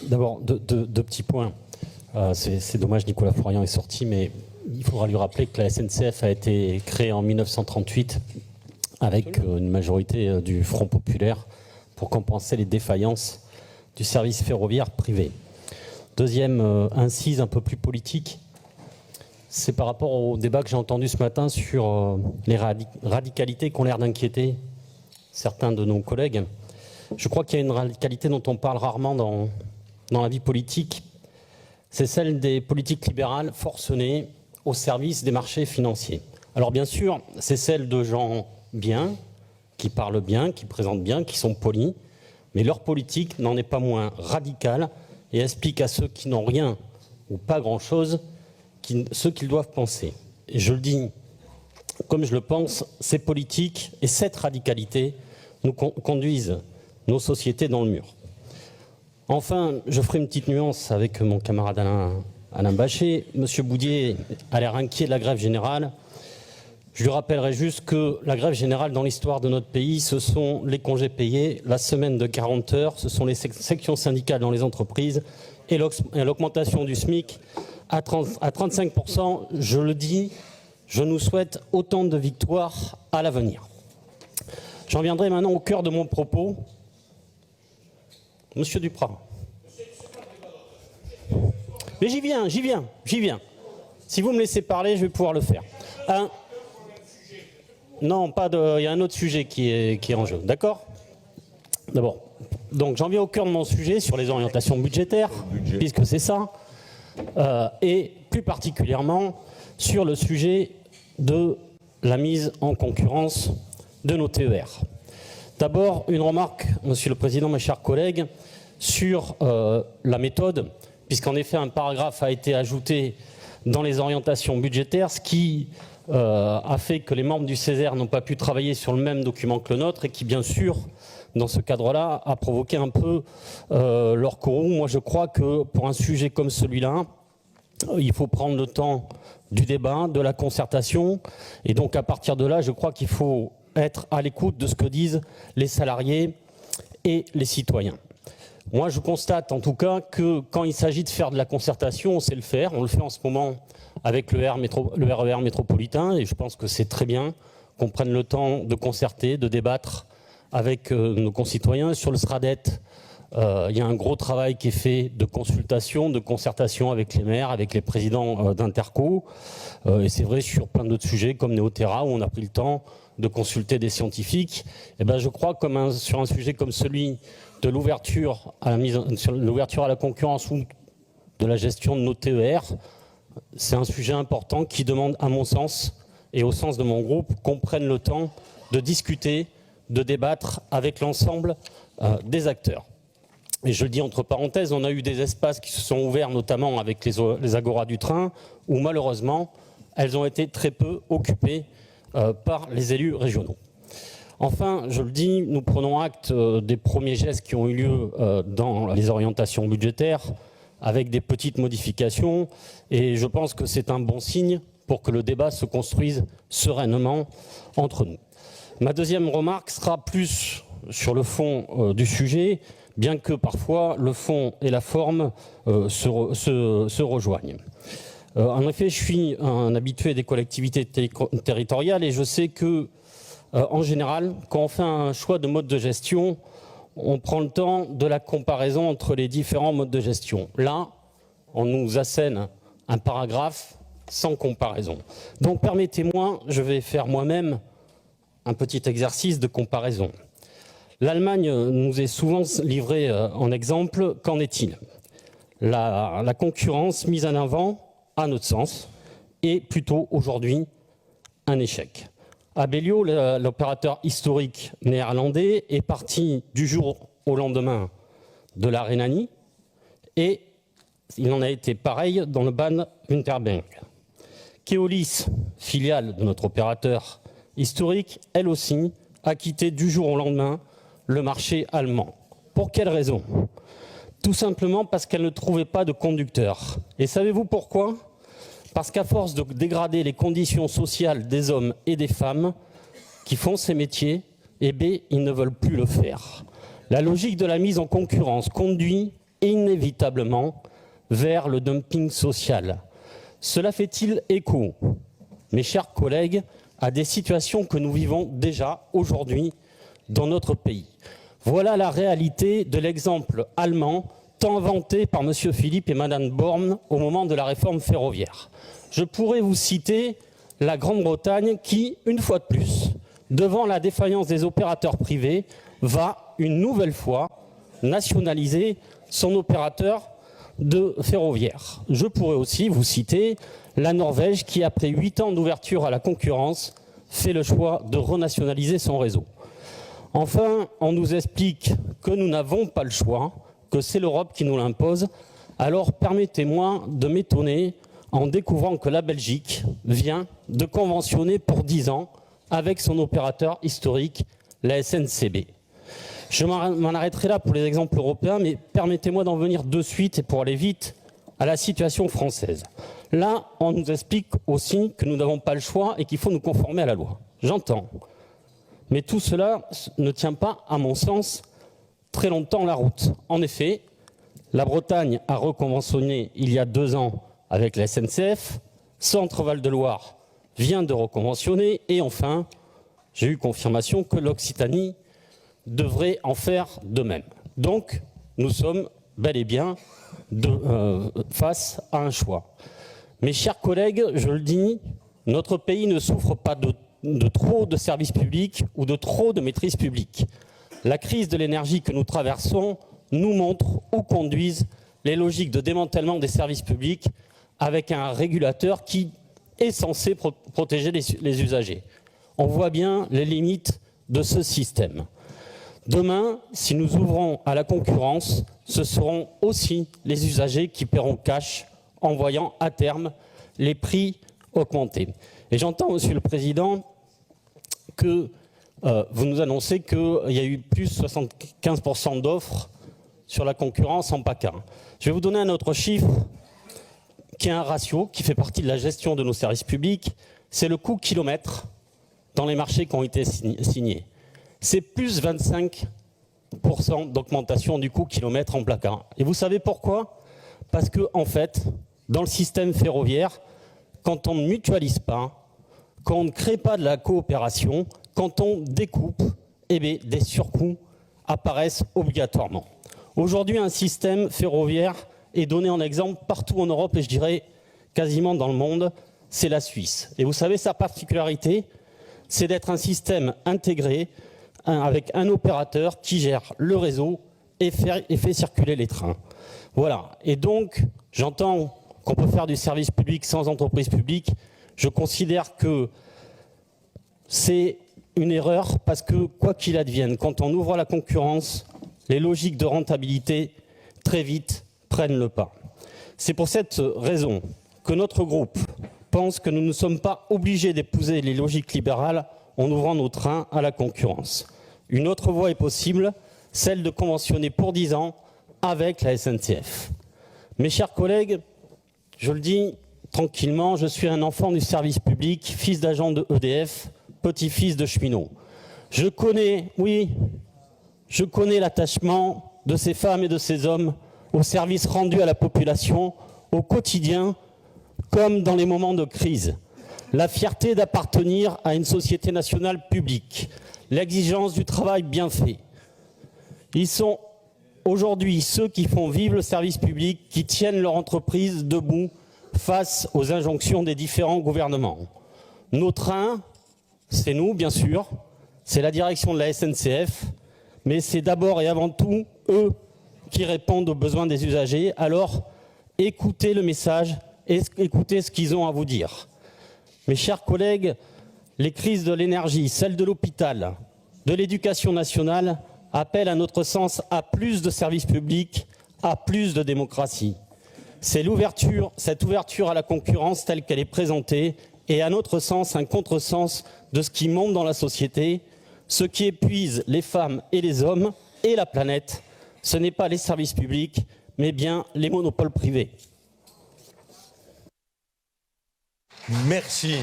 D'abord, deux petits points. C'est dommage, Nicolas Florian est sorti, mais il faudra lui rappeler que la SNCF a été créée en 1938 avec une majorité du Front populaire pour compenser les défaillances du service ferroviaire privé. Deuxième incise un peu plus politique, c'est par rapport au débat que j'ai entendu ce matin sur les radicalités qui ont l'air d'inquiéter certains de nos collègues. Je crois qu'il y a une radicalité dont on parle rarement dans la vie politique, c'est celle des politiques libérales forcenées au service des marchés financiers. Alors bien sûr, c'est celle de gens bien, qui parlent bien, qui présentent bien, qui sont polis, mais leur politique n'en est pas moins radicale et explique à ceux qui n'ont rien ou pas grand-chose ce qu'ils doivent penser. Et je le dis comme je le pense, ces politiques et cette radicalité nous conduisent nos sociétés dans le mur. Enfin, je ferai une petite nuance avec mon camarade Alain Bachet. Monsieur Boudier a l'air inquiet de la grève générale. Je lui rappellerai juste que la grève générale dans l'histoire de notre pays, ce sont les congés payés, la semaine de 40 heures, ce sont les sections syndicales dans les entreprises et l'augmentation du SMIC à 35%. Je le dis, je nous souhaite autant de victoires à l'avenir. J'en viendrai maintenant au cœur de mon propos. Monsieur Duprat. Mais j'y viens. Si vous me laissez parler, je vais pouvoir le faire. Non, il y a un autre sujet qui est en jeu, d'accord? D'abord, donc j'en viens au cœur de mon sujet sur les orientations budgétaires, puisque c'est ça, et plus particulièrement sur le sujet de la mise en concurrence de nos TER. D'abord, une remarque, Monsieur le Président, mes chers collègues, sur la méthode, puisqu'en effet un paragraphe a été ajouté dans les orientations budgétaires, ce qui a fait que les membres du Césaire n'ont pas pu travailler sur le même document que le nôtre et qui, bien sûr, dans ce cadre-là, a provoqué un peu leur courroux. Moi, je crois que pour un sujet comme celui-là, il faut prendre le temps du débat, de la concertation, et donc à partir de là, je crois qu'il faut être à l'écoute de ce que disent les salariés et les citoyens. Moi, je constate en tout cas que quand il s'agit de faire de la concertation, on sait le faire. On le fait en ce moment avec le RER métropolitain, et je pense que c'est très bien qu'on prenne le temps de concerter, de débattre avec nos concitoyens. Sur le SRADET, il y a un gros travail qui est fait de consultation, de concertation avec les maires, avec les présidents d'interco. Et c'est vrai sur plein d'autres sujets comme Néoterra, où on a pris le temps de consulter des scientifiques. Et ben, je crois que sur un sujet comme celui de l'ouverture à la concurrence ou de la gestion de nos TER, c'est un sujet important qui demande, à mon sens et au sens de mon groupe, qu'on prenne le temps de discuter, de débattre avec l'ensemble des acteurs. Et je le dis entre parenthèses, on a eu des espaces qui se sont ouverts, notamment avec les agoras du train, où malheureusement, elles ont été très peu occupées par les élus régionaux. Enfin, je le dis, nous prenons acte des premiers gestes qui ont eu lieu dans les orientations budgétaires, avec des petites modifications, et je pense que c'est un bon signe pour que le débat se construise sereinement entre nous. Ma deuxième remarque sera plus sur le fond du sujet, bien que parfois le fond et la forme se rejoignent. En effet, je suis un habitué des collectivités territoriales et je sais que, en général, quand on fait un choix de mode de gestion, on prend le temps de la comparaison entre les différents modes de gestion. Là, on nous assène un paragraphe sans comparaison. Donc permettez-moi, je vais faire moi-même un petit exercice de comparaison. L'Allemagne nous est souvent livrée en exemple. Qu'en est-il? La concurrence mise en avant, à notre sens, est plutôt aujourd'hui un échec. Abellio, l'opérateur historique néerlandais, est parti du jour au lendemain de la Rhénanie et il en a été pareil dans le Bade-Württemberg. Keolis, filiale de notre opérateur historique, elle aussi a quitté du jour au lendemain le marché allemand. Pour quelle raison? Tout simplement parce qu'elle ne trouvait pas de conducteurs. Et savez-vous pourquoi? Parce qu'à force de dégrader les conditions sociales des hommes et des femmes qui font ces métiers, eh bien, ils ne veulent plus le faire. La logique de la mise en concurrence conduit inévitablement vers le dumping social. Cela fait-il écho, mes chers collègues, à des situations que nous vivons déjà aujourd'hui dans notre pays? Voilà la réalité de l'exemple allemand tant vanté par M. Philippe et Mme Borne au moment de la réforme ferroviaire. Je pourrais vous citer la Grande-Bretagne qui, une fois de plus, devant la défaillance des opérateurs privés, va une nouvelle fois nationaliser son opérateur de ferroviaire. Je pourrais aussi vous citer la Norvège qui, après 8 ans d'ouverture à la concurrence, fait le choix de renationaliser son réseau. Enfin, on nous explique que nous n'avons pas le choix, que c'est l'Europe qui nous l'impose. Alors permettez-moi de m'étonner en découvrant que la Belgique vient de conventionner pour 10 ans avec son opérateur historique, la SNCB. Je m'en arrêterai là pour les exemples européens, mais permettez-moi d'en venir de suite, et pour aller vite, à la situation française. Là, on nous explique aussi que nous n'avons pas le choix et qu'il faut nous conformer à la loi. J'entends. Mais tout cela ne tient pas, à mon sens, très longtemps la route. En effet, la Bretagne a reconventionné il y a 2 ans avec la SNCF, Centre-Val de Loire vient de reconventionner, et enfin, j'ai eu confirmation que l'Occitanie devrait en faire de même. Donc, nous sommes bel et bien face à un choix. Mes chers collègues, je le dis, notre pays ne souffre pas de trop de services publics ou de trop de maîtrise publique. La crise de l'énergie que nous traversons nous montre où conduisent les logiques de démantèlement des services publics avec un régulateur qui est censé protéger les usagers. On voit bien les limites de ce système. Demain, si nous ouvrons à la concurrence, ce seront aussi les usagers qui paieront cash en voyant à terme les prix augmenter. Et j'entends, Monsieur le Président, que vous nous annoncez qu'il y a eu plus de 75% d'offres sur la concurrence en PACA. Je vais vous donner un autre chiffre qui est un ratio qui fait partie de la gestion de nos services publics, c'est le coût kilomètre dans les marchés qui ont été signés. C'est plus 25% d'augmentation du coût kilomètre en PACA. Et vous savez pourquoi? Parce que, en fait, dans le système ferroviaire, quand on ne mutualise pas, quand on ne crée pas de la coopération, quand on découpe, eh bien, des surcoûts apparaissent obligatoirement. Aujourd'hui, un système ferroviaire est donné en exemple partout en Europe et je dirais quasiment dans le monde, c'est la Suisse. Et vous savez, sa particularité, c'est d'être un système intégré avec un opérateur qui gère le réseau et fait circuler les trains. Voilà. Et donc, j'entends qu'on peut faire du service public sans entreprise publique. Je considère que c'est une erreur parce que, quoi qu'il advienne, quand on ouvre la concurrence, les logiques de rentabilité, très vite, prennent le pas. C'est pour cette raison que notre groupe pense que nous ne sommes pas obligés d'épouser les logiques libérales en ouvrant nos trains à la concurrence. Une autre voie est possible, celle de conventionner pour 10 ans avec la SNCF. Mes chers collègues, je le dis tranquillement, je suis un enfant du service public, fils d'agent de EDF, petit-fils de cheminot. Je connais l'attachement de ces femmes et de ces hommes au service rendu à la population, au quotidien, comme dans les moments de crise. La fierté d'appartenir à une société nationale publique, l'exigence du travail bien fait. Ils sont aujourd'hui ceux qui font vivre le service public, qui tiennent leur entreprise debout face aux injonctions des différents gouvernements. Nos trains, c'est nous, bien sûr, c'est la direction de la SNCF, mais c'est d'abord et avant tout eux qui répondent aux besoins des usagers. Alors, écoutez le message, écoutez ce qu'ils ont à vous dire. Mes chers collègues, les crises de l'énergie, celles de l'hôpital, de l'éducation nationale, appellent à notre sens à plus de services publics, à plus de démocratie. C'est cette ouverture à la concurrence telle qu'elle est présentée est à notre sens un contresens de ce qui monte dans la société, ce qui épuise les femmes et les hommes et la planète. Ce n'est pas les services publics, mais bien les monopoles privés. Merci.